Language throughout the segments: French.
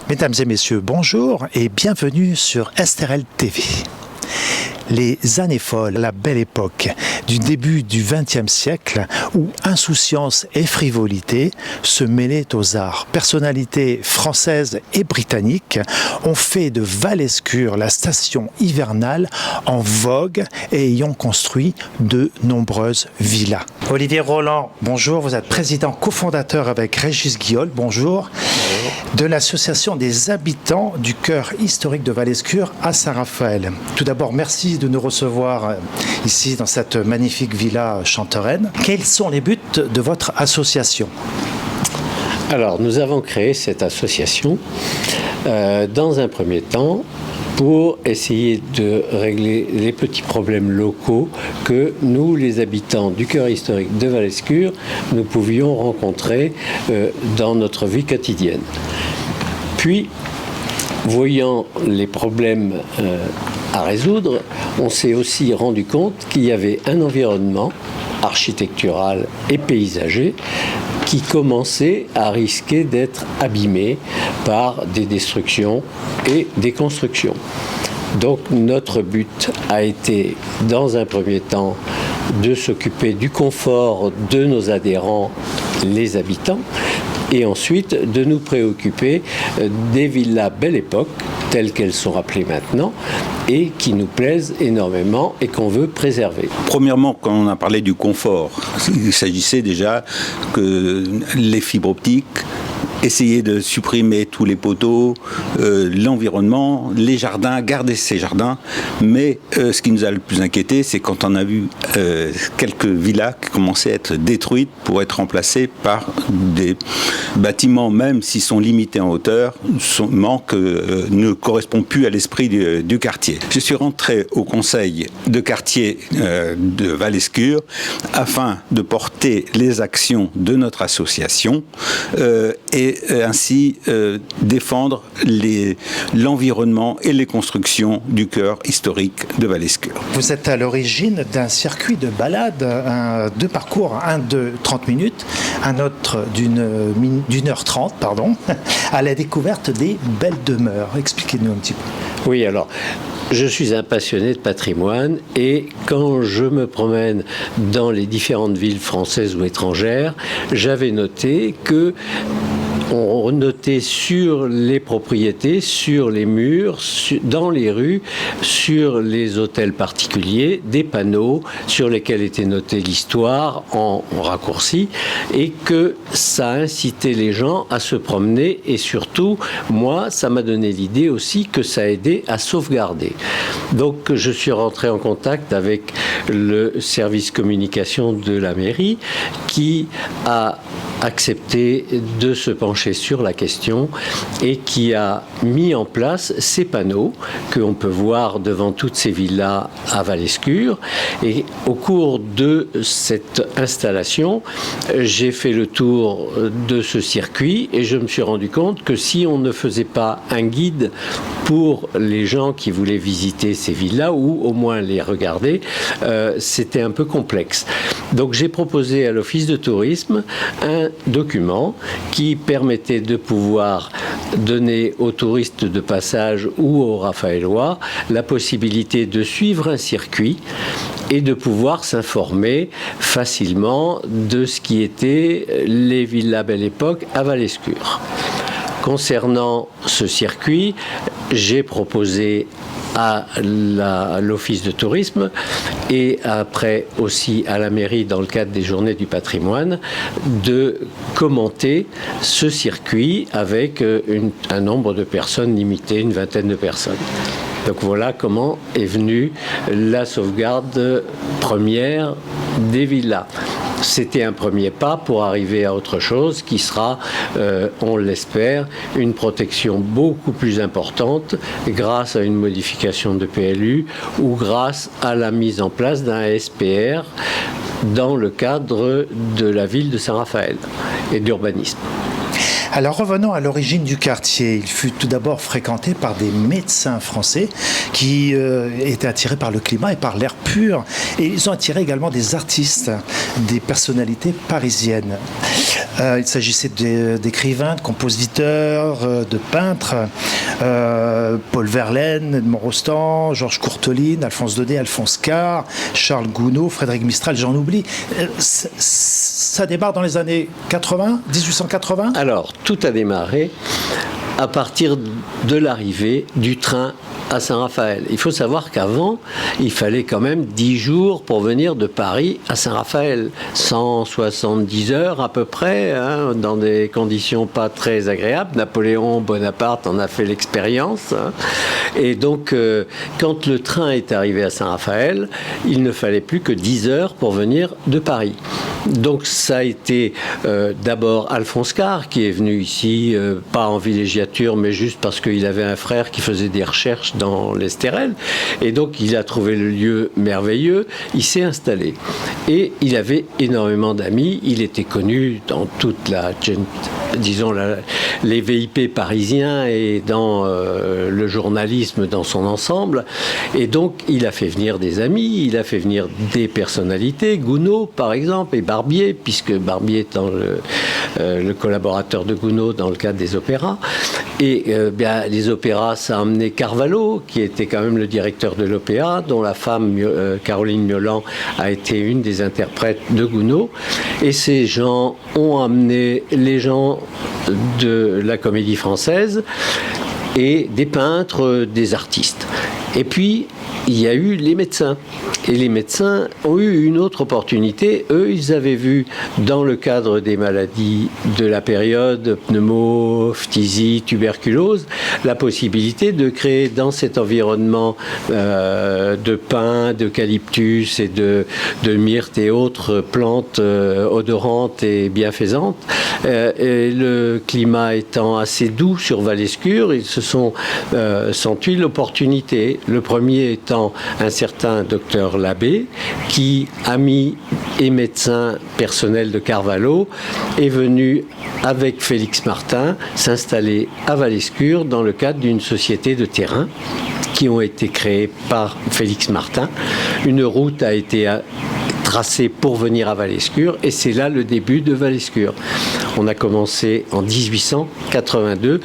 Mesdames et messieurs, bonjour et bienvenue sur SRL TV. Les années folles, la belle époque du début du XXe siècle où insouciance et frivolité se mêlaient aux arts. Personnalités françaises et britanniques ont fait de Val-Escure la station hivernale en vogue et ayant construit de nombreuses villas. Olivier Roland, bonjour, vous êtes président cofondateur avec Régis Guiol, bonjour, de l'association des habitants du cœur historique de Val-Escure à Saint-Raphaël. Tout d'abord, merci de nous recevoir ici dans cette magnifique villa chanterelle. Quels sont les buts de votre association ? Alors, nous avons créé cette association dans un premier temps pour essayer de régler les petits problèmes locaux que nous, les habitants du cœur historique de Val-Escure, nous pouvions rencontrer dans notre vie quotidienne. Puis, voyant les problèmes à résoudre, on s'est aussi rendu compte qu'il y avait un environnement architectural et paysager qui commençait à risquer d'être abîmé par des destructions et des constructions. Donc notre but a été, dans un premier temps, de s'occuper du confort de nos adhérents, les habitants, et ensuite de nous préoccuper des villas Belle Époque, telles qu'elles sont appelées maintenant, et qui nous plaisent énormément et qu'on veut préserver. Premièrement, quand on a parlé du confort, il s'agissait déjà que les fibres optiques, essayer de supprimer tous les poteaux, l'environnement, les jardins, garder ces jardins. Mais ce qui nous a le plus inquiété, c'est quand on a vu quelques villas qui commençaient à être détruites pour être remplacées par des bâtiments, même s'ils sont limités en hauteur, ne correspondent plus à l'esprit du quartier. Je suis rentré au conseil de quartier de Val-Escure afin de porter les actions de notre association et ainsi défendre l'environnement et les constructions du cœur historique de Val-Escure. Vous êtes à l'origine d'un circuit de balade, deux parcours, un de 30 minutes, un autre d'une heure 30, à la découverte des belles demeures. Expliquez-nous un petit peu. Oui, alors, je suis un passionné de patrimoine et quand je me promène dans les différentes villes françaises ou étrangères, j'avais noté que on notait sur les propriétés, sur les murs, dans les rues, sur les hôtels particuliers, des panneaux sur lesquels était notée l'histoire en raccourci et que ça incitait les gens à se promener et surtout, moi, ça m'a donné l'idée aussi que ça aidait à sauvegarder. Donc, je suis rentré en contact avec le service communication de la mairie qui a accepté de se pencher sur la question et qui a mis en place ces panneaux qu'on peut voir devant toutes ces villas à Val-Escure. Et au cours de cette installation, j'ai fait le tour de ce circuit et je me suis rendu compte que si on ne faisait pas un guide pour les gens qui voulaient visiter ces villas ou au moins les regarder, c'était un peu complexe. Donc j'ai proposé à l'Office de tourisme un document qui permettait de pouvoir donner aux touristes de passage ou aux Raphaélois la possibilité de suivre un circuit et de pouvoir s'informer facilement de ce qui était les villas Belle Époque à Val-Escure. Concernant ce circuit, j'ai proposé à l'Office de tourisme et après aussi à la mairie dans le cadre des Journées du patrimoine de commenter ce circuit avec un nombre de personnes limité, une vingtaine de personnes. Donc voilà comment est venue la sauvegarde première des villas. C'était un premier pas pour arriver à autre chose qui sera, on l'espère, une protection beaucoup plus importante grâce à une modification de PLU ou grâce à la mise en place d'un SPR dans le cadre de la ville de Saint-Raphaël et d'urbanisme. Alors revenons à l'origine du quartier. Il fut tout d'abord fréquenté par des médecins français qui étaient attirés par le climat et par l'air pur. Et ils ont attiré également des artistes, des personnalités parisiennes. Il s'agissait d'écrivains, de compositeurs, de peintres. Paul Verlaine, Edmond Rostand, Georges Courteline, Alphonse Daudet, Alphonse Karr, Charles Gounod, Frédéric Mistral, j'en oublie. Ça démarre dans les années 80, 1880 ? Alors, tout a démarré à partir de l'arrivée du train à Saint-Raphaël. Il faut savoir qu'avant, il fallait quand même 10 jours pour venir de Paris à Saint-Raphaël. 170 heures à peu près, hein, dans des conditions pas très agréables. Napoléon Bonaparte en a fait l'expérience. Hein. Et donc, quand le train est arrivé à Saint-Raphaël, il ne fallait plus que 10 heures pour venir de Paris. Donc, ça a été d'abord Alphonse Karr qui est venu ici, pas en villégiature, mais juste parce qu'il avait un frère qui faisait des recherches dans l'Estérel. Et donc, il a trouvé le lieu merveilleux. Il s'est installé. Et il avait énormément d'amis. Il était connu dans toute la, disons, les VIP parisiens et dans le journalisme dans son ensemble. Et donc, il a fait venir des amis, il a fait venir des personnalités, Gounod, par exemple, et Barbier, puisque Barbier étant le collaborateur de Gounod dans le cadre des opéras. Et bien, les opéras, ça a amené Carvalho, qui était quand même le directeur de l'opéra, dont la femme, Caroline Miolan, a été une des interprètes de Gounod. Et ces gens ont amené les gens de la Comédie Française et des peintres, des artistes. Et puis, il y a eu les médecins. Et les médecins ont eu une autre opportunité. Eux, ils avaient vu, dans le cadre des maladies de la période, pneumo, phtisie, tuberculose, la possibilité de créer dans cet environnement de pin, d'eucalyptus et de myrte et autres plantes odorantes et bienfaisantes. Et le climat étant assez doux sur Val-Escure, ils se sont senti l'opportunité. Le premier étant un certain docteur Labbé, qui, ami et médecin personnel de Carvalho, est venu avec Félix Martin s'installer à Val-Escure dans le cadre d'une société de terrain qui ont été créées par Félix Martin. Une route a été tracée pour venir à Val-Escure et c'est là le début de Val-Escure. On a commencé en 1882,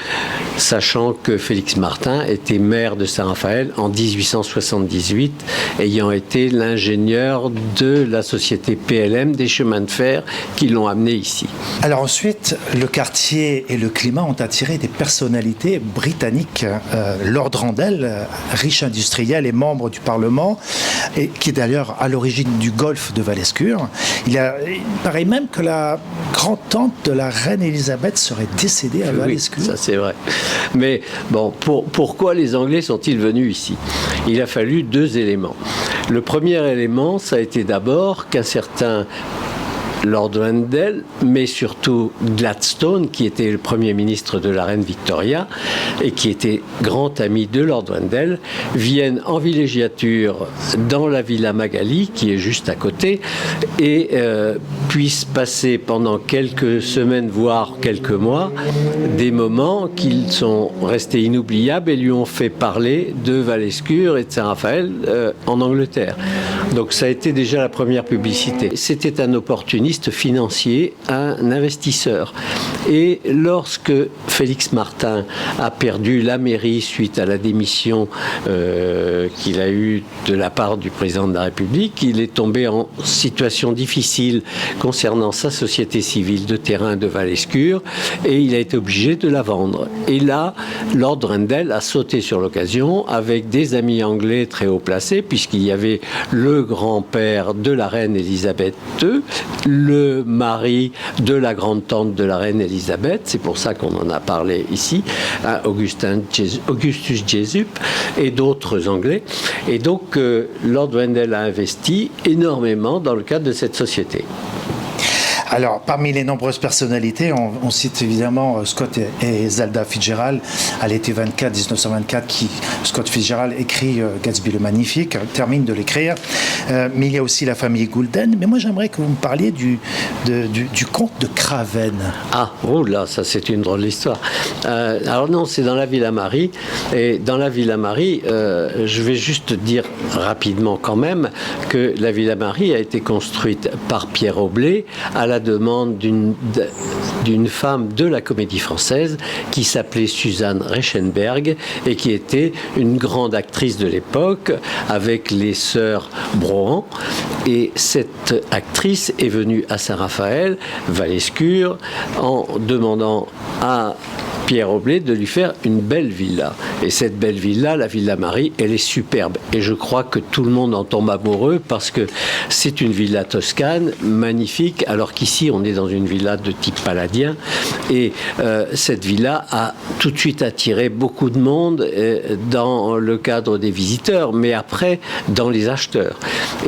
sachant que Félix Martin était maire de Saint-Raphaël en 1878, ayant été l'ingénieur de la société PLM des chemins de fer qui l'ont amené ici. Alors ensuite, le quartier et le climat ont attiré des personnalités britanniques. Lord Randall, riche industriel et membre du Parlement, et qui est d'ailleurs à l'origine du golfe de Val-Escure. Il paraît même que la grand-tante de la reine Elisabeth serait décédée à Val-Escure. Oui, ça c'est vrai. Mais bon, pourquoi les Anglais sont-ils venus ici ? Il a fallu 2 éléments. Le premier élément, ça a été d'abord qu'un certain Lord Randall, mais surtout Gladstone, qui était le Premier ministre de la reine Victoria et qui était grand ami de Lord Randall, viennent en villégiature dans la Villa Magali, qui est juste à côté, et puissent passer pendant quelques semaines, voire quelques mois, des moments qui sont restés inoubliables et lui ont fait parler de Val-Escure et de Saint-Raphaël en Angleterre. Donc ça a été déjà la première publicité. C'était un opportuniste financier, un investisseur. Et lorsque Félix Martin a perdu la mairie suite à la démission qu'il a eue de la part du président de la République, il est tombé en situation difficile concernant sa société civile de terrain de Val-Escure et il a été obligé de la vendre. Et là, Lord Randall a sauté sur l'occasion avec des amis anglais très haut placés, puisqu'il y avait le grand-père de la reine Elisabeth II, le mari de la grande-tante de la reine Elisabeth, c'est pour ça qu'on en a parlé ici, Augustus Jesup, et d'autres Anglais. Et donc, Lord Randall a investi énormément dans le cadre de cette société. Alors, parmi les nombreuses personnalités, on cite évidemment Scott et Zelda Fitzgerald à l'été 1924, Scott Fitzgerald écrit Gatsby le Magnifique, termine de l'écrire. Mais il y a aussi la famille Goulden. Mais moi, j'aimerais que vous me parliez du comte de Craven. Ah, oh là, ça c'est une drôle d'histoire. Alors non, c'est dans la Villa Marie. Et dans la Villa Marie, je vais juste dire rapidement quand même que la Villa Marie a été construite par Pierre Oblet à la demande d'une femme de la Comédie Française qui s'appelait Suzanne Reichenberg et qui était une grande actrice de l'époque avec les sœurs Brohan. Et cette actrice est venue à Saint-Raphaël, Val-Escure, en demandant à Pierre Oblet de lui faire une belle villa. Et cette belle villa, la Villa Marie, elle est superbe. Et je crois que tout le monde en tombe amoureux parce que c'est une villa toscane, magnifique, alors qu'ici, on est dans une villa de type paladien. Et cette villa a tout de suite attiré beaucoup de monde dans le cadre des visiteurs, mais après, dans les acheteurs.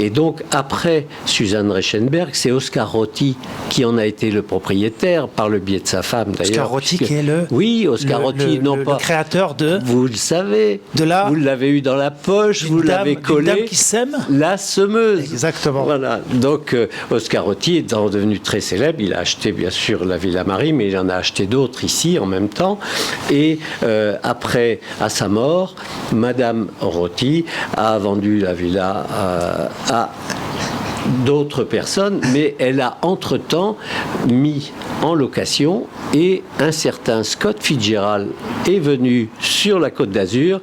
Et donc, après Suzanne Reichenberg, c'est Oscar Rotti qui en a été le propriétaire, par le biais de sa femme, d'ailleurs. Oscar Rotti qui est le... Oui, Oscar Rotti, le créateur de... Vous le savez, vous l'avez eu dans la poche, vous l'avez collé. Une dame qui sème. La semeuse. Exactement. Voilà. Donc, Oscar Rotti étant devenu très célèbre, il a acheté bien sûr la Villa Marie, mais il en a acheté d'autres ici en même temps. Et après, à sa mort, Madame Rotti a vendu la villa à d'autres personnes, mais elle a entre-temps mis en location et un certain Scott Fitzgerald est venu sur la Côte d'Azur,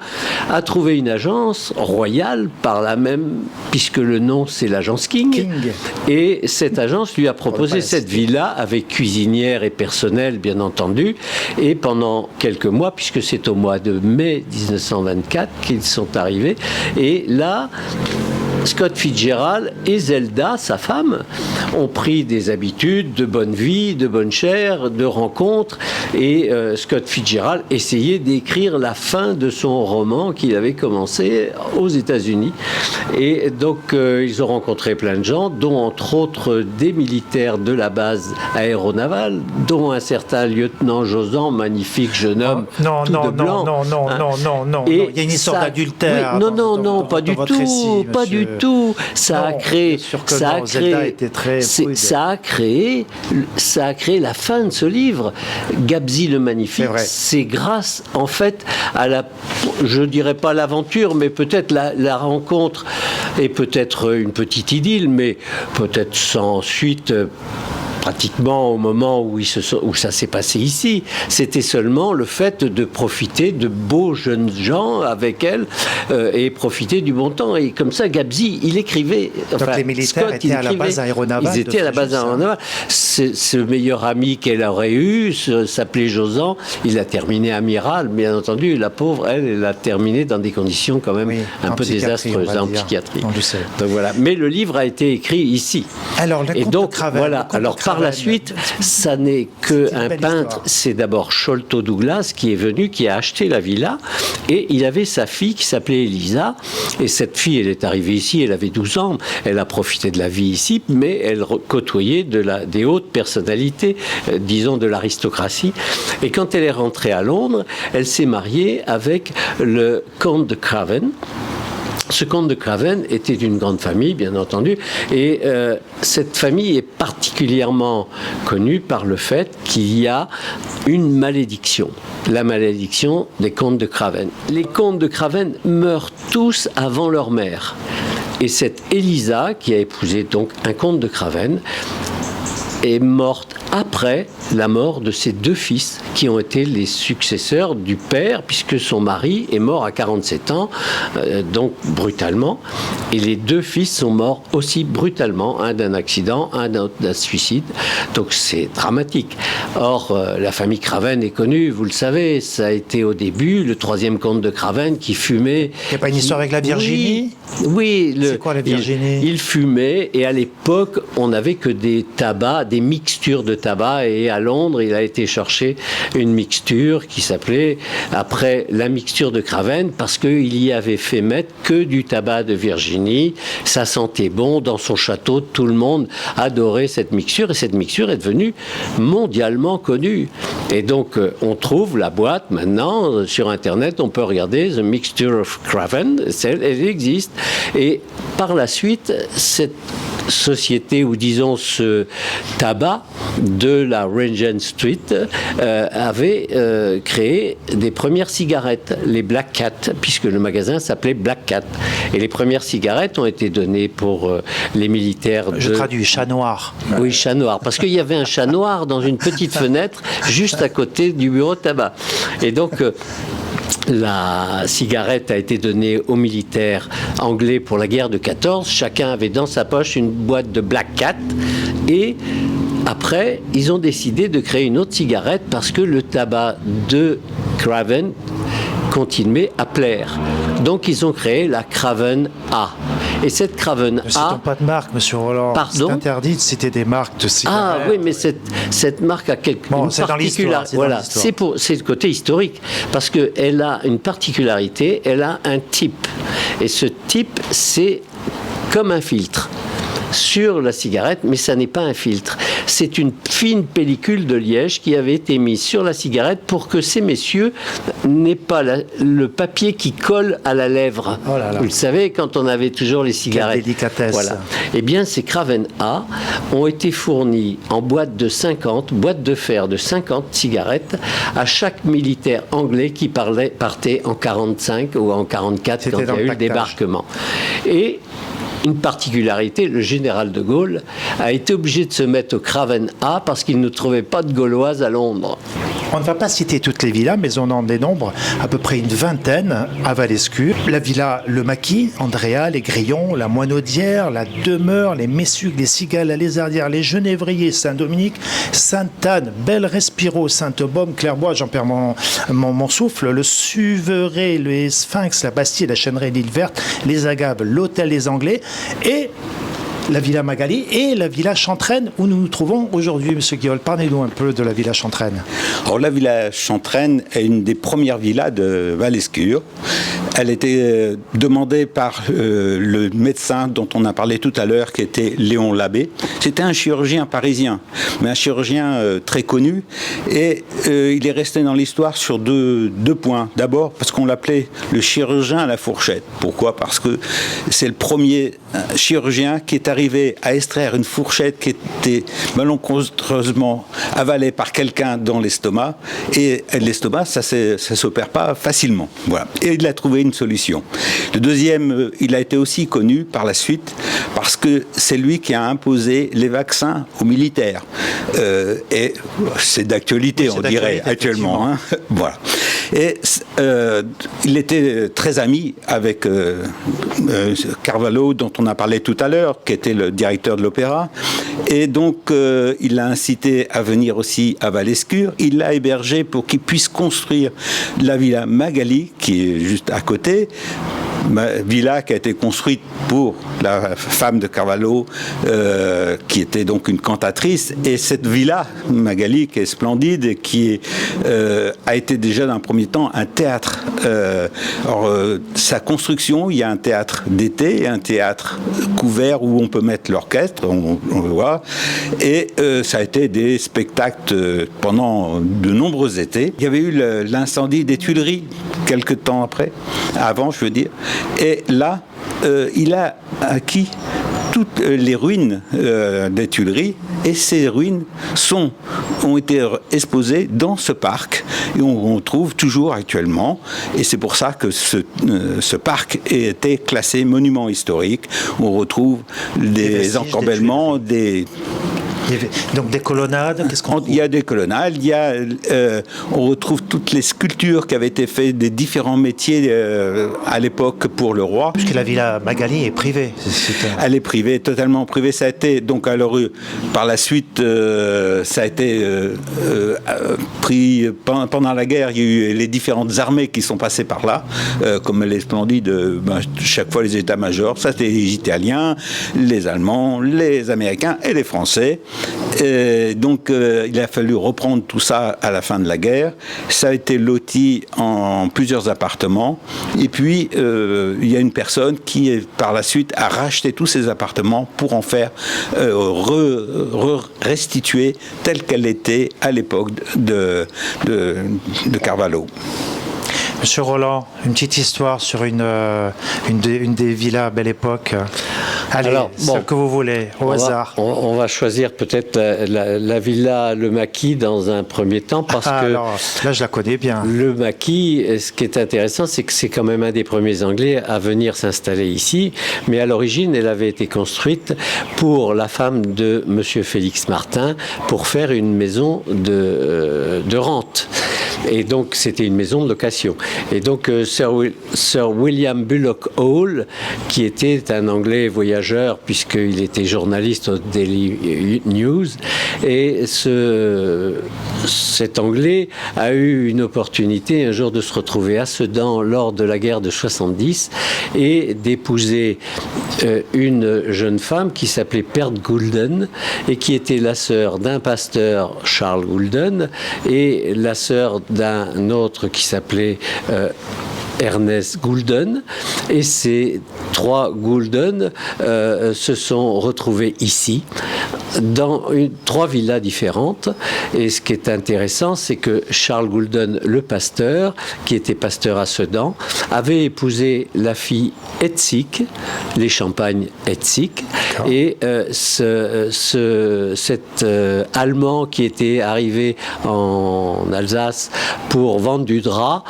a trouvé une agence royale par la même, puisque le nom c'est l'agence King. Et cette agence lui a proposé cette villa avec cuisinière et personnel bien entendu, et pendant quelques mois, puisque c'est au mois de mai 1924 qu'ils sont arrivés, et là Scott Fitzgerald et Zelda, sa femme, ont pris des habitudes de bonne vie, de bonne chère, de rencontres. Et Scott Fitzgerald essayait d'écrire la fin de son roman qu'il avait commencé aux États-Unis. Et donc, ils ont rencontré plein de gens, dont entre autres des militaires de la base aéronavale, dont un certain lieutenant Josan, magnifique jeune homme, tout de blanc. Non. Il y a une histoire d'adultère. Oui, non, pas du tout, pas du tout. Ça a créé la fin de ce livre. Gabzi le Magnifique, c'est grâce en fait à la, je dirais pas l'aventure, mais peut-être la rencontre et peut-être une petite idylle, mais peut-être sans suite. Pratiquement au moment où ça s'est passé ici. C'était seulement le fait de profiter de beaux jeunes gens avec elle et profiter du bon temps. Et comme ça, Gabzi, il écrivait... Donc les militaires Scott, étaient à la base aéronavale. Ils étaient à la base aéronavale. Ce meilleur ami qu'elle aurait eu s'appelait Josan. Il a terminé amiral, bien entendu. La pauvre, elle a terminé dans des conditions quand même un peu désastreuses, en psychiatrie. Donc voilà. Mais le livre a été écrit ici. Alors, et donc, voilà. Alors, par la suite, ça n'est qu'un peintre. C'est d'abord Sholto Douglas qui est venu, qui a acheté la villa, et il avait sa fille qui s'appelait Elisa. Et cette fille, elle est arrivée ici, elle avait 12 ans, elle a profité de la vie ici, mais elle côtoyait des hautes personnalités, disons de l'aristocratie. Et quand elle est rentrée à Londres, elle s'est mariée avec le comte de Craven. Ce comte de Craven était d'une grande famille, bien entendu, et cette famille est particulièrement connue par le fait qu'il y a une malédiction, la malédiction des comtes de Craven. Les comtes de Craven meurent tous avant leur mère. Et cette Elisa, qui a épousé donc un comte de Craven, est morte après la mort de ses deux fils qui ont été les successeurs du père, puisque son mari est mort à 47 ans, donc brutalement, et les deux fils sont morts aussi brutalement, un d'un accident, un d'un suicide, donc c'est dramatique. Or, la famille Craven est connue, vous le savez, ça a été au début le troisième comte de Craven qui fumait... Il n'y a pas une histoire avec la Virginie ? Oui. C'est quoi la Virginie ? Il fumait, et à l'époque, on n'avait que des tabacs, des mixtures de tabac, et à Londres, il a été chercher une mixture qui s'appelait, après la mixture de Craven, parce qu'il y avait fait mettre que du tabac de Virginie, ça sentait bon, dans son château, tout le monde adorait cette mixture, et cette mixture est devenue mondialement connue. Et donc, on trouve la boîte maintenant, sur Internet, on peut regarder The Mixture of Craven, elle existe, et par la suite, cette société, ou disons ce tabac de la Regent Street avait créé des premières cigarettes, les Black Cat, puisque le magasin s'appelait Black Cat. Et les premières cigarettes ont été données pour les militaires. Je traduis, chat noir. Oui, chat noir, parce qu'il y avait un chat noir dans une petite fenêtre juste à côté du bureau de tabac. Et donc, la cigarette a été donnée aux militaires anglais pour la guerre de 14. Chacun avait dans sa poche une boîte de Black Cat. Et après, ils ont décidé de créer une autre cigarette parce que le tabac de Craven continuait à plaire. Donc, ils ont créé la Craven A. Et cette Craven A... Ne citons pas de marque, monsieur Roland. Pardon ? C'est interdit de citer des marques de cigarettes. Ah oui, mais cette marque a une particularité. Voilà, c'est le côté historique. Parce qu'elle a une particularité, elle a un type. Et ce type, c'est comme un filtre sur la cigarette, mais ça n'est pas un filtre. C'est une fine pellicule de liège qui avait été mise sur la cigarette pour que ces messieurs n'aient pas le papier qui colle à la lèvre. Oh là là. Vous le savez, quand on avait toujours les cigarettes. Quelle délicatesse. Voilà. Eh bien, ces Craven A ont été fournis en boîte de fer de 50 cigarettes à chaque militaire anglais qui partait en 45 ou en 44 quand il y a eu le débarquement. Et une particularité, le général de Gaulle a été obligé de se mettre au Craven A parce qu'il ne trouvait pas de Gauloises à Londres. On ne va pas citer toutes les villas, mais on en dénombre à peu près une vingtaine à Valescure. La villa Le Maquis, Andréa, les Grillons, la Moinaudière, la Demeure, les Messugues, les Cigales, la Lézardière, les Genévriers, Saint-Dominique, Sainte-Anne, Belle Respiro, Sainte-Baume, Clairbois, j'en perds mon souffle, le Suveret, le Sphinx, la Bastille, la Chêneraie, l'Île Verte, les Agaves, l'Hôtel des Anglais et la Villa Magali et la Villa Chantraine où nous nous trouvons aujourd'hui. Monsieur Guiol, parlez-nous un peu de la Villa Chantraine. Alors la Villa Chantraine est une des premières villas de Valescure. Elle était demandée par le médecin dont on a parlé tout à l'heure, qui était Léon Labbé. C'était un chirurgien parisien, mais un chirurgien très connu. Et il est resté dans l'histoire sur deux points. D'abord, parce qu'on l'appelait le chirurgien à la fourchette. Pourquoi ? Parce que c'est le premier chirurgien qui est arrivé à extraire une fourchette qui était malencontreusement avalée par quelqu'un dans l'estomac. Et l'estomac, ça s'opère pas facilement. Voilà. Et il a trouvé une solution. Le deuxième, il a été aussi connu par la suite parce que c'est lui qui a imposé les vaccins aux militaires. Et c'est d'actualité, on dirait, actuellement. Hein. Voilà. Et il était très ami avec Carvalho, dont on a parlé tout à l'heure, qui était le directeur de l'opéra. Et donc, il l'a incité à venir aussi à Valescure. Il l'a hébergé pour qu'il puisse construire la Villa Magali, qui est juste à côté. Villa qui a été construite pour la femme de Carvalho, qui était donc une cantatrice. Et cette villa, Magali, qui est splendide et qui a été déjà dans un premier temps un théâtre. Sa construction, il y a un théâtre d'été et un théâtre couvert où on peut mettre l'orchestre, on le voit. Et ça a été des spectacles pendant de nombreux étés. Il y avait eu l'incendie des Tuileries, quelques temps avant, je veux dire. Et là, il a acquis toutes les ruines des Tuileries, et ces ruines ont été exposées dans ce parc, et on trouve toujours actuellement, et c'est pour ça que ce parc a été classé monument historique. On retrouve des encorbellements, donc des colonnades, qu'est-ce qu'on trouve ? Il y a des colonnades, on retrouve toutes les sculptures qui avaient été faites des différents métiers à l'époque pour le roi. Puisque la Villa Magali est privée. Elle est privée, totalement privée. Ça a été, donc alors, par la suite, ça a été pris pendant la guerre. Il y a eu les différentes armées qui sont passées par là, comme les splendides, chaque fois les états-majors. Ça, c'était les Italiens, les Allemands, les Américains et les Français. Et donc il a fallu reprendre tout ça à la fin de la guerre. Ça a été loti en plusieurs appartements, et puis il y a une personne qui par la suite a racheté tous ces appartements pour en faire restituer telle qu'elle était à l'époque de Carvalho. Monsieur Roland, une petite histoire sur une des villas Belle Époque. Allez, Alors, ce que vous voulez, au hasard. On va choisir peut-être la villa Le Maquis dans un premier temps, parce que alors, là, je la connais bien. Le Maquis, ce qui est intéressant, c'est que c'est quand même un des premiers Anglais à venir s'installer ici, mais à l'origine, elle avait été construite pour la femme de Monsieur Félix Martin, pour faire une maison de rente. Et donc, c'était une maison de location. Et donc, Sir William Bullock Hall, qui était un Anglais voyageur, puisqu'il était journaliste au Daily News, et cet Anglais a eu une opportunité un jour de se retrouver à Sedan lors de la guerre de 70 et d'épouser une jeune femme qui s'appelait Pert Goulden et qui était la sœur d'un pasteur, Charles Goulden, et la sœur d'un autre qui s'appelait Ernest Goulden, et ces trois Goulden se sont retrouvés ici dans trois villas différentes. Et ce qui est intéressant, c'est que Charles Goulden, le pasteur, qui était pasteur à Sedan, avait épousé la fille Etzig, les Champagnes Etzig, et cet Allemand qui était arrivé en Alsace pour vendre du drap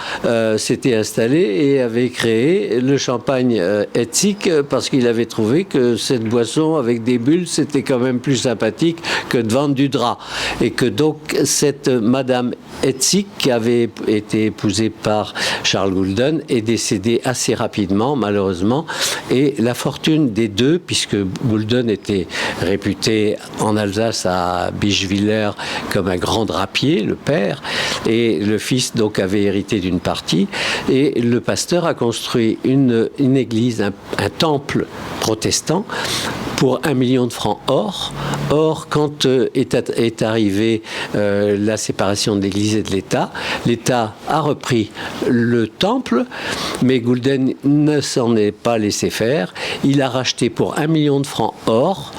s'était installé et avait créé le champagne Etzig parce qu'il avait trouvé que cette boisson avec des bulles, c'était quand même plus sympathique que de vendre du drap. Et que donc cette Madame Etzig, qui avait été épousée par Charles Goulden, est décédée assez rapidement, malheureusement. Et la fortune des deux, puisque Goulden était réputé en Alsace à Bischwiller comme un grand drapier, le père, et le fils donc avait hérité d'une partie. Et le pasteur a construit une église, un temple protestant pour 1 million de francs or. Or, quand est arrivée la séparation de l'Église et de l'État, l'État a repris le temple, mais Goulden ne s'en est pas laissé faire. Il a racheté pour 1 million de francs or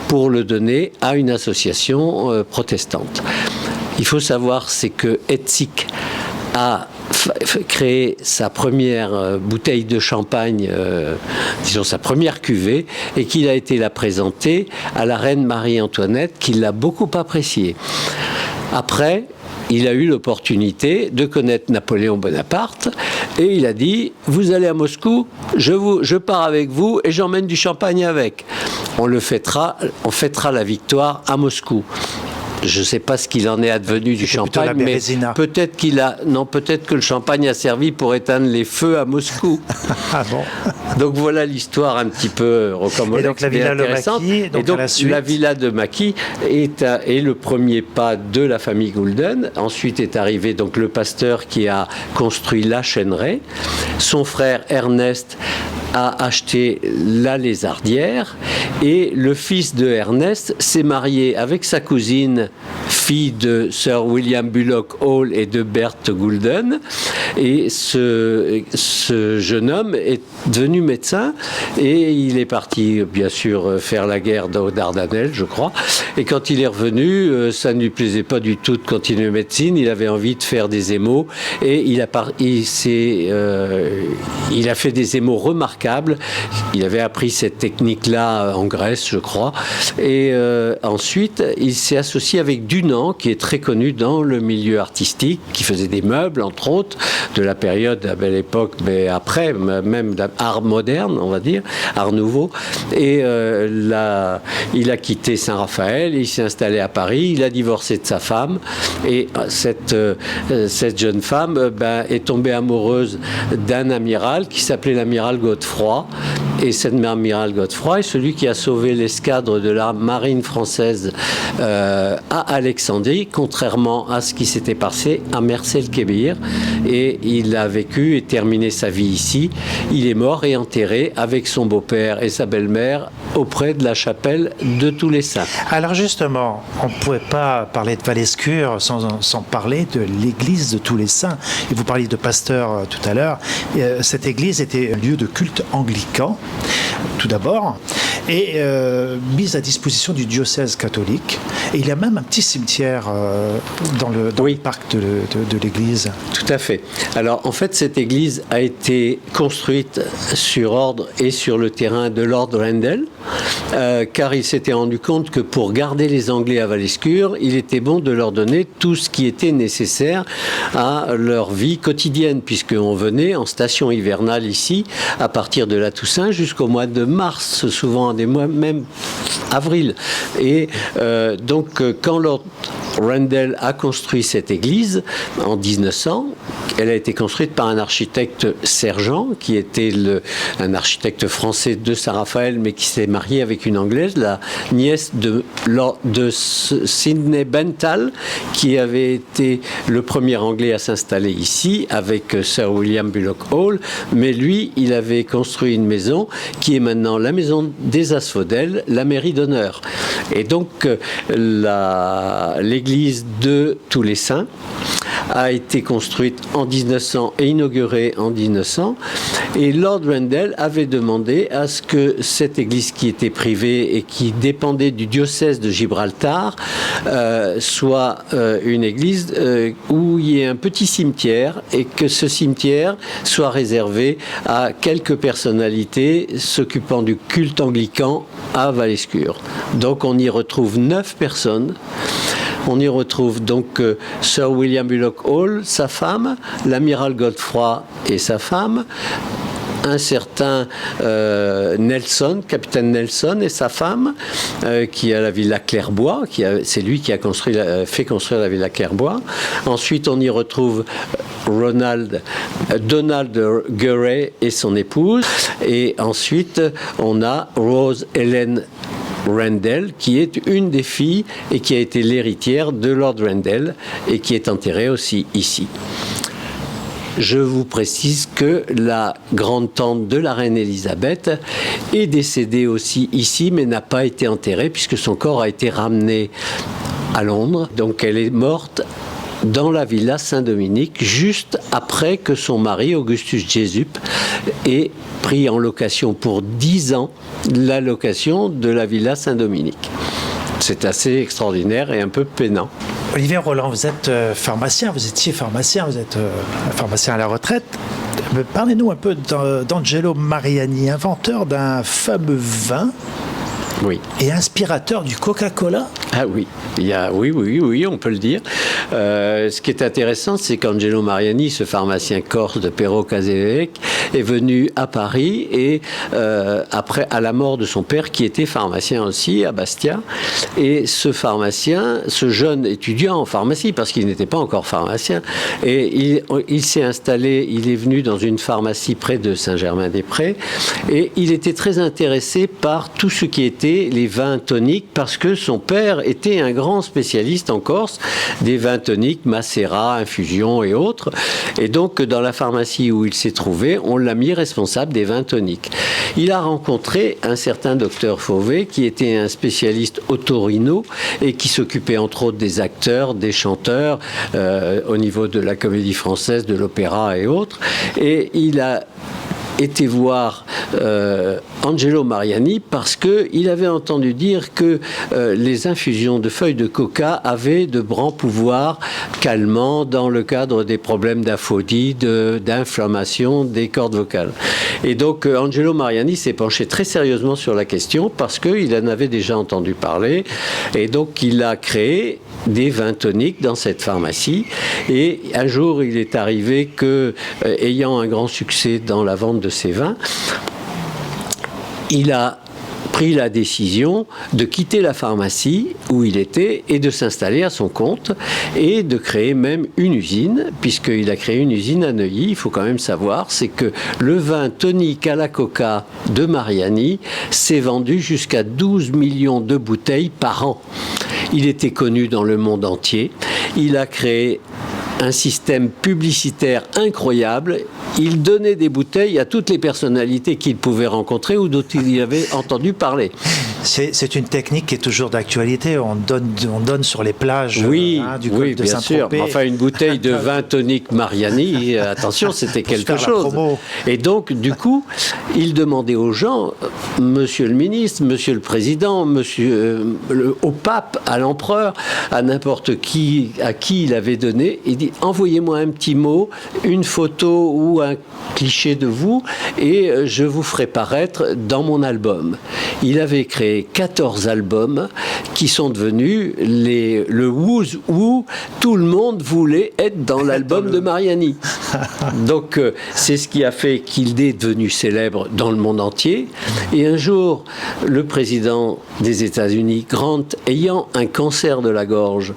pour le donner à une association protestante. Il faut savoir, c'est que Etzig a créé sa première bouteille de champagne, disons sa première cuvée, et qu'il a été la présenter à la reine Marie-Antoinette, qui l'a beaucoup appréciée. Après, il a eu l'opportunité de connaître Napoléon Bonaparte et il a dit « Vous allez à Moscou, je pars avec vous et j'emmène du champagne avec. On fêtera la victoire à Moscou. » Je ne sais pas ce qu'il en est advenu du champagne, mais peut-être que le champagne a servi pour éteindre les feux à Moscou. Ah bon. Donc voilà l'histoire un petit peu rocambolesque. Et donc la villa Le Maquis, la villa de Maquis est le premier pas de la famille Goulden. Ensuite est arrivé donc le pasteur qui a construit la chêneraie. Son frère Ernest a acheté la lézardière et le fils de Ernest s'est marié avec sa cousine, fille de Sir William Bullock Hall et de Berthe Goulden, et ce jeune homme est devenu médecin et il est parti bien sûr faire la guerre aux Dardanelles, je crois, et quand il est revenu, ça ne lui plaisait pas du tout de continuer médecine, il avait envie de faire des hémos et il a fait des hémos remarquables. Il avait appris cette technique-là en Grèce, je crois. Et ensuite, il s'est associé avec Dunant, qui est très connu dans le milieu artistique, qui faisait des meubles, entre autres, de la période à Belle Époque, mais après, même d'art moderne, on va dire, art nouveau. Et il a quitté Saint-Raphaël, il s'est installé à Paris, il a divorcé de sa femme. Et cette jeune femme est tombée amoureuse d'un amiral qui s'appelait l'amiral Godefroy. Et cet amiral Godefroy est celui qui a sauvé l'escadre de la marine française à Alexandrie, contrairement à ce qui s'était passé à Mers-el-Kébir. Et il a vécu et terminé sa vie ici. Il est mort et enterré avec son beau-père et sa belle-mère auprès de la chapelle de Tous les Saints. Alors justement, on ne pouvait pas parler de Valescure sans parler de l'église de Tous les Saints. Et vous parliez de Pasteur tout à l'heure. Cette église était un lieu de culte anglican, tout d'abord. est mise à disposition du diocèse catholique. Et il y a même un petit cimetière dans le parc de l'église. Tout à fait. Alors, en fait, cette église a été construite sur ordre et sur le terrain de Lord Rendell, car il s'était rendu compte que pour garder les Anglais à Valescure, il était bon de leur donner tout ce qui était nécessaire à leur vie quotidienne, puisqu'on venait en station hivernale ici, à partir de la Toussaint jusqu'au mois de mars, souvent des mois, même avril. Et donc, quand Lord Rendell a construit cette église en 1900, elle a été construite par un architecte Sergent, qui était un architecte français de Saint-Raphaël, mais qui s'est marié avec une Anglaise, la nièce de Sidney Benthall, qui avait été le premier Anglais à s'installer ici, avec Sir William Bullock Hall. Mais lui, il avait construit une maison qui est maintenant la maison des Asphodèles, la mairie d'honneur. Et donc, l'église de Tous les Saints a été construite en 1900 et inaugurée en 1900. Et Lord Rendell avait demandé à ce que cette église qui était privée et qui dépendait du diocèse de Gibraltar soit une église où il y ait un petit cimetière et que ce cimetière soit réservé à quelques personnalités s'occupant du culte anglican à Valescure. Donc on y retrouve 9 personnes. On y retrouve donc Sir William Bullock Hall, sa femme, l'amiral Godefroy et sa femme, un certain Nelson, capitaine Nelson et sa femme, qui est à la villa Clairbois, c'est lui qui a fait construire la villa Clairbois. Ensuite, on y retrouve Donald Gurray et son épouse. Et ensuite, on a Rose Helen Rendell, qui est une des filles et qui a été l'héritière de Lord Rendell et qui est enterrée aussi ici. Je vous précise que la grande-tante de la reine Elisabeth est décédée aussi ici, mais n'a pas été enterrée puisque son corps a été ramené à Londres. Donc elle est morte dans la villa Saint-Dominique, juste après que son mari, Augustus Jesup, ait pris en location pour 10 ans la location de la villa Saint-Dominique. C'est assez extraordinaire et un peu peinant. Olivier Roland, vous êtes pharmacien, vous étiez pharmacien, vous êtes pharmacien à la retraite. Parlez-nous un peu d'Angelo Mariani, inventeur d'un fameux vin. Oui. Et inspirateur du Coca-Cola. Ah oui, oui, on peut le dire. Ce qui est intéressant, c'est qu'Angelo Mariani, ce pharmacien corse de Pero Casavec, est venu à Paris et après, à la mort de son père, qui était pharmacien aussi à Bastia. Et ce pharmacien, ce jeune étudiant en pharmacie, parce qu'il n'était pas encore pharmacien, et il s'est installé, il est venu dans une pharmacie près de Saint-Germain-des-Prés, et il était très intéressé par tout ce qui était les vins toniques, parce que son père était un grand spécialiste en Corse des vins toniques, macérats, infusions et autres. Et donc, dans la pharmacie où il s'est trouvé, on l'a mis responsable des vins toniques. Il a rencontré un certain docteur Fauvet, qui était un spécialiste otorino et qui s'occupait entre autres des acteurs, des chanteurs, au niveau de la comédie française, de l'opéra et autres. Et il a été voir Angelo Mariani parce qu'il avait entendu dire que les infusions de feuilles de coca avaient de grands pouvoirs calmants dans le cadre des problèmes d'aphrodie, d'inflammation des cordes vocales. Et donc Angelo Mariani s'est penché très sérieusement sur la question parce qu'il en avait déjà entendu parler, et donc il a créé des vins toniques dans cette pharmacie. Et un jour, il est arrivé que, ayant un grand succès dans la vente de ses vins, il a pris la décision de quitter la pharmacie où il était et de s'installer à son compte et de créer même une usine, puisqu'il a créé une usine à Neuilly. Il faut quand même savoir, c'est que le vin tonique à la coca de Mariani s'est vendu jusqu'à 12 millions de bouteilles par an. Il était connu dans le monde entier. Il a créé un système publicitaire incroyable. Il donnait des bouteilles à toutes les personnalités qu'il pouvait rencontrer ou dont il avait entendu parler. C'est une technique qui est toujours d'actualité. On donne sur les plages du golfe de bien sûr. Enfin, une bouteille de vin tonique Mariani, attention, c'était quelque chose. Et donc, du coup, il demandait aux gens, monsieur le ministre, monsieur le président, au pape, à l'empereur, à n'importe qui, à qui il avait donné, il dit, envoyez-moi un petit mot, une photo ou un cliché de vous, et je vous ferai paraître dans mon album. Il avait créé 14 albums qui sont devenus le Who's Who. Tout le monde voulait être dans l'album de Mariani. Donc, c'est ce qui a fait qu'il est devenu célèbre dans le monde entier. Et un jour, le président des États-Unis, Grant, ayant un cancer de la gorge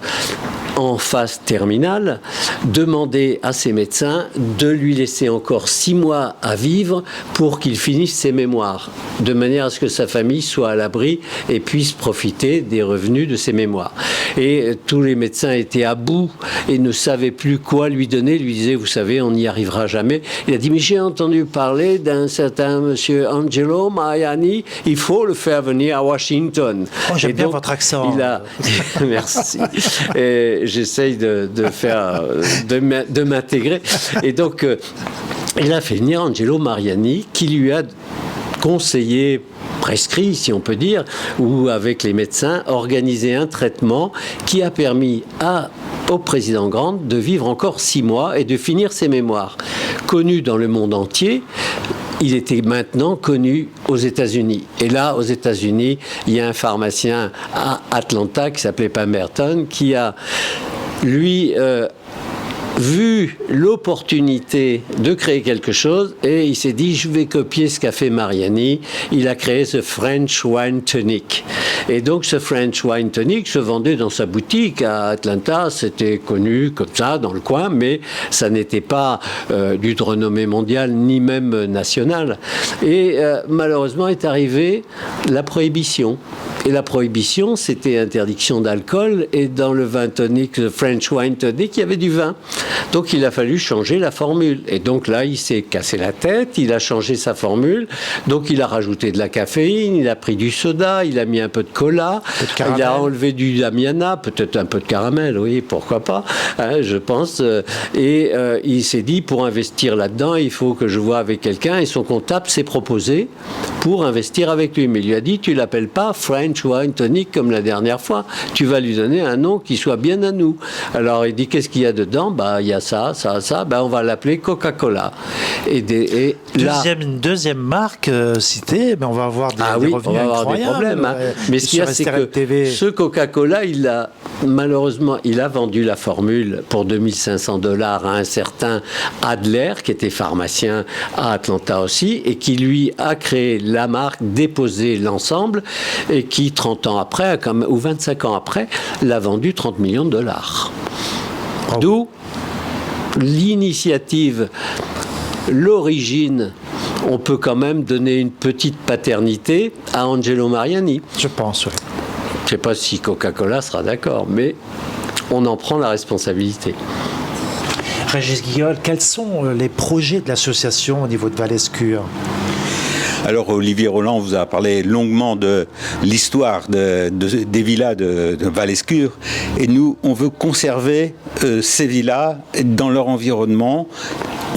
en phase terminale, demandait à ses médecins de lui laisser encore 6 mois à vivre pour qu'il finisse ses mémoires, de manière à ce que sa famille soit à l'abri et puisse profiter des revenus de ses mémoires. Et tous les médecins étaient à bout et ne savaient plus quoi lui donner. Lui disaient, vous savez, on n'y arrivera jamais. Il a dit, mais j'ai entendu parler d'un certain monsieur Angelo Mariani, il faut le faire venir à Washington. Oh, j'aime bien votre accent. Merci. Et j'essaye de m'intégrer. Et donc, il a fait venir Angelo Mariani, qui lui a conseillé, prescrit, si on peut dire, ou avec les médecins, organiser un traitement qui a permis au président Grant de vivre encore 6 mois et de finir ses mémoires. Connu dans le monde entier, il était maintenant connu aux États-Unis. Et là, aux États-Unis, il y a un pharmacien à Atlanta qui s'appelait Pemberton, qui a, lui, vu l'opportunité de créer quelque chose et il s'est dit, je vais copier ce qu'a fait Mariani. Il a créé ce French Wine Tonic. Et donc ce French Wine Tonic se vendait dans sa boutique à Atlanta. C'était connu comme ça dans le coin, mais ça n'était pas d'une renommée mondiale ni même nationale. Et malheureusement est arrivée la prohibition. Et la prohibition, c'était interdiction d'alcool. Et dans le vin tonic, le French Wine Tonic, il y avait du vin. Donc il a fallu changer la formule. Et donc là, il s'est cassé la tête, il a changé sa formule. Donc il a rajouté de la caféine, il a pris du soda, il a mis un peu de cola, il a enlevé du Damiana, peut-être un peu de caramel, oui, pourquoi pas, hein, je pense. Et il s'est dit, pour investir là-dedans, il faut que je voie avec quelqu'un. Et son comptable s'est proposé pour investir avec lui. Mais il lui a dit, tu l'appelles pas French Wine Tonic comme la dernière fois. Tu vas lui donner un nom qui soit bien à nous. Alors il dit, qu'est-ce qu'il y a dedans? Il y a ça, on va l'appeler Coca-Cola. Deuxième marque citée, on va avoir des revenus incroyables. On va avoir des problèmes. Hein. Mais ce qu'il y a, c'est que ce Coca-Cola, malheureusement, il a vendu la formule pour $2 500 à un certain Adler, qui était pharmacien à Atlanta aussi, et qui lui a créé la marque, déposé l'ensemble, et qui, 30 ans après, ou 25 ans après, l'a vendu $30 millions. D'où l'initiative, l'origine, on peut quand même donner une petite paternité à Angelo Mariani. Je pense, oui. Je ne sais pas si Coca-Cola sera d'accord, mais on en prend la responsabilité. Régis Guiol, quels sont les projets de l'association au niveau de Valescure ? Alors Olivier Roland vous a parlé longuement de l'histoire des villas de Valescure, et nous on veut conserver ces villas dans leur environnement.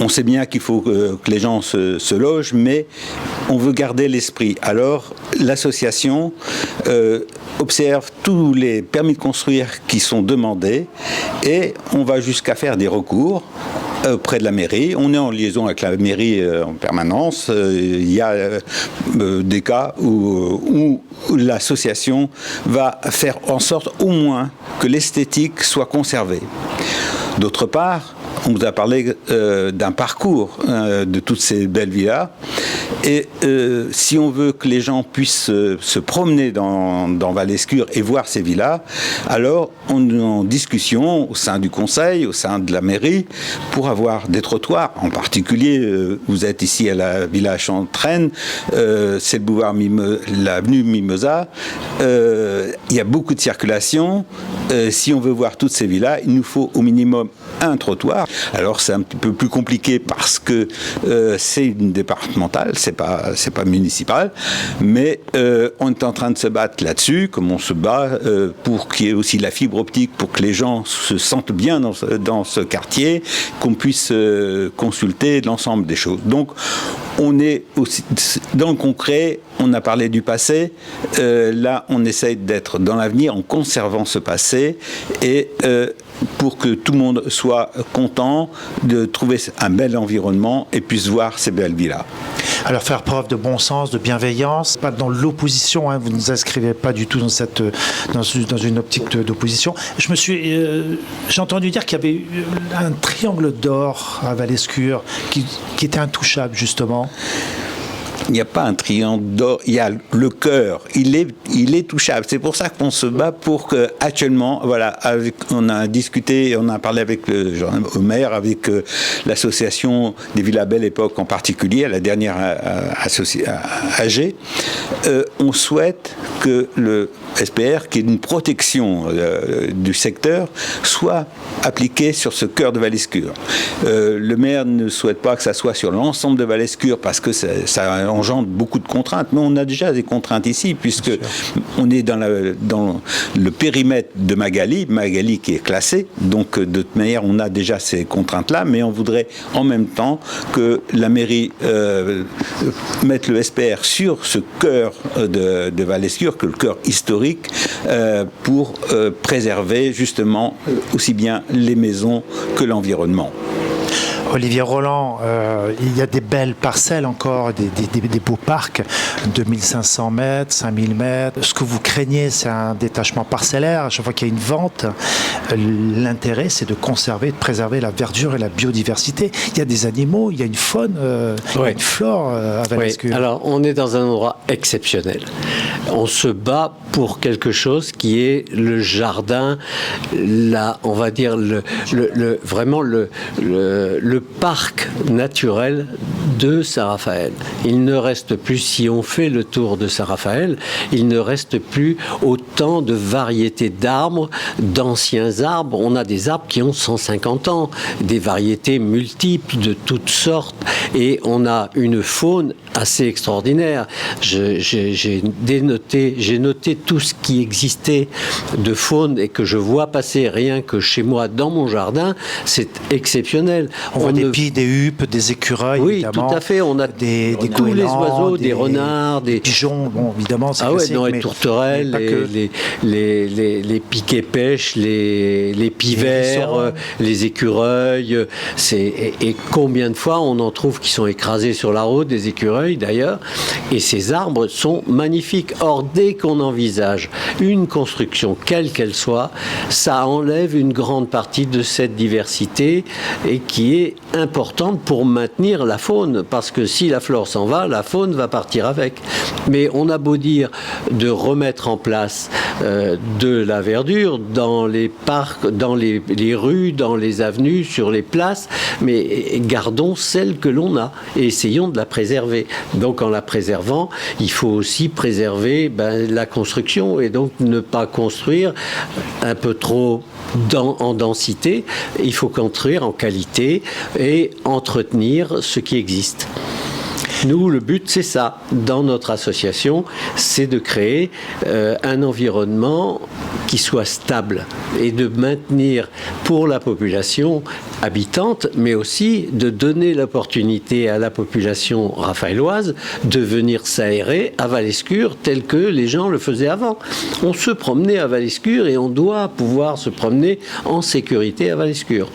On sait bien qu'il faut que les gens se logent, mais on veut garder l'esprit. Alors l'association observe tous les permis de construire qui sont demandés, et on va jusqu'à faire des recours auprès de la mairie. On est en liaison avec la mairie en permanence. Il y a des cas où l'association va faire en sorte au moins que l'esthétique soit conservée. D'autre part, on vous a parlé d'un parcours de toutes ces belles villas. Et si on veut que les gens puissent se promener dans Valescure et voir ces villas, alors on est en discussion au sein du conseil, au sein de la mairie, pour avoir des trottoirs. En particulier, vous êtes ici à la Villa Chantraine, c'est le boulevard l'avenue Mimosa. Il y a beaucoup de circulation. Si on veut voir toutes ces villas, il nous faut au minimum un trottoir. Alors c'est un petit peu plus compliqué parce que c'est une départementale, c'est pas municipal, mais on est en train de se battre là-dessus, comme on se bat pour qu'il y ait aussi la fibre optique, pour que les gens se sentent bien dans ce quartier, qu'on puisse consulter l'ensemble des choses. Donc on est aussi dans le concret. On a parlé du passé. Là, on essaye d'être dans l'avenir en conservant ce passé et pour que tout le monde soit content de trouver un bel environnement et puisse voir ces belles villas. Alors faire preuve de bon sens, de bienveillance, pas dans l'opposition, hein, vous ne vous inscrivez pas du tout dans une optique d'opposition. J'ai entendu dire qu'il y avait un triangle d'or à Valescure qui était intouchable justement. Il n'y a pas un triangle d'or, il y a le cœur, il est touchable. C'est pour ça qu'on se bat pour que, actuellement, voilà, on a discuté, on a parlé avec le maire, avec l'association des Villas Belle Époque en particulier, la dernière AG. On souhaite que le SPR, qui est une protection du secteur, soit appliqué sur ce cœur de Valescure. Le maire ne souhaite pas que ça soit sur l'ensemble de Valescure parce que ça engendre beaucoup de contraintes, mais on a déjà des contraintes ici puisque on est dans le périmètre de Magali qui est classé, donc de toute manière on a déjà ces contraintes-là, mais on voudrait en même temps que la mairie mette le SPR sur ce cœur de Valescure, que le cœur historique, pour préserver justement aussi bien les maisons que l'environnement. Olivier Roland, il y a des belles parcelles encore, des beaux parcs, 2500 mètres, 5000 mètres. Ce que vous craignez, c'est un détachement parcellaire. À chaque fois qu'il y a une vente, l'intérêt, c'est de conserver, de préserver la verdure et la biodiversité. Il y a des animaux, il y a une faune, il y a une flore à Valescure. Oui. Alors, on est dans un endroit exceptionnel. On se bat pour quelque chose qui est le jardin, on va dire vraiment le parc naturel de Saint-Raphaël. Il ne reste plus, si on fait le tour de Saint-Raphaël, il ne reste plus autant de variétés d'arbres, d'anciens arbres. On a des arbres qui ont 150 ans, des variétés multiples de toutes sortes, et on a une faune assez extraordinaire. J'ai noté tout ce qui existait de faune et que je vois passer rien que chez moi dans mon jardin. C'est exceptionnel. On voit des pies, des huppes, des écureuils, oui, évidemment. Tout à fait. On a des tous les oiseaux, des renards, des pigeons, bon, évidemment, c'est classique. Les tourterelles, les piquets-pêches, les pivers, les écureuils. Et combien de fois on en trouve qui sont écrasés sur la route, des écureuils d'ailleurs. Et ces arbres sont magnifiques. Or, dès qu'on envisage une construction, quelle qu'elle soit, ça enlève une grande partie de cette diversité et qui est importante pour maintenir la faune, parce que si la flore s'en va, la faune va partir avec. Mais on a beau dire de remettre en place de la verdure dans les parcs, dans les rues, dans les avenues, sur les places, mais gardons celle que l'on a et essayons de la préserver. Donc en la préservant, il faut aussi préserver la construction et donc ne pas construire un peu trop en densité. Il faut construire en qualité et entretenir ce qui existe. Nous, le but, c'est ça. Dans notre association, c'est de créer un environnement qui soit stable et de maintenir pour la population habitante, mais aussi de donner l'opportunité à la population raphaëloise de venir s'aérer à Valescure tel que les gens le faisaient avant. On se promenait à Valescure et on doit pouvoir se promener en sécurité à Valescure.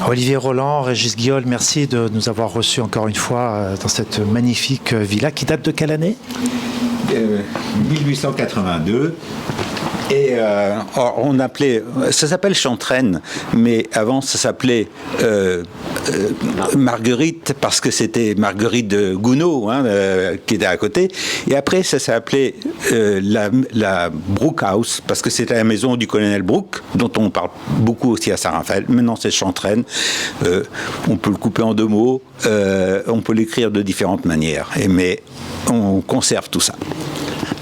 Olivier Roland, Régis Guiol, merci de nous avoir reçus encore une fois dans cette magnifique villa qui date de quelle année ? 1882. Et on appelait, ça s'appelle Chantraine, mais avant ça s'appelait Marguerite parce que c'était Marguerite de Gounod qui était à côté. Et après ça s'est appelé la Brooke House parce que c'était la maison du colonel Brooke, dont on parle beaucoup aussi à Saint-Raphaël. Maintenant c'est Chantraine. On peut le couper en deux mots, on peut l'écrire de différentes manières, mais on conserve tout ça.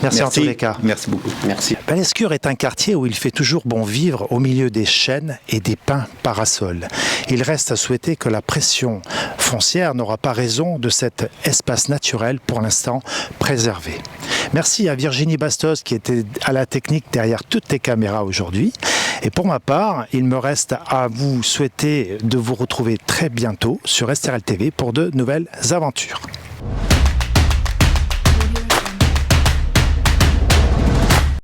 Merci en tous les cas. Merci beaucoup. Merci. Lescure est un quartier où il fait toujours bon vivre au milieu des chênes et des pins parasols. Il reste à souhaiter que la pression foncière n'aura pas raison de cet espace naturel pour l'instant préservé. Merci à Virginie Bastos qui était à la technique derrière toutes les caméras aujourd'hui. Et pour ma part, il me reste à vous souhaiter de vous retrouver très bientôt sur STRL TV pour de nouvelles aventures.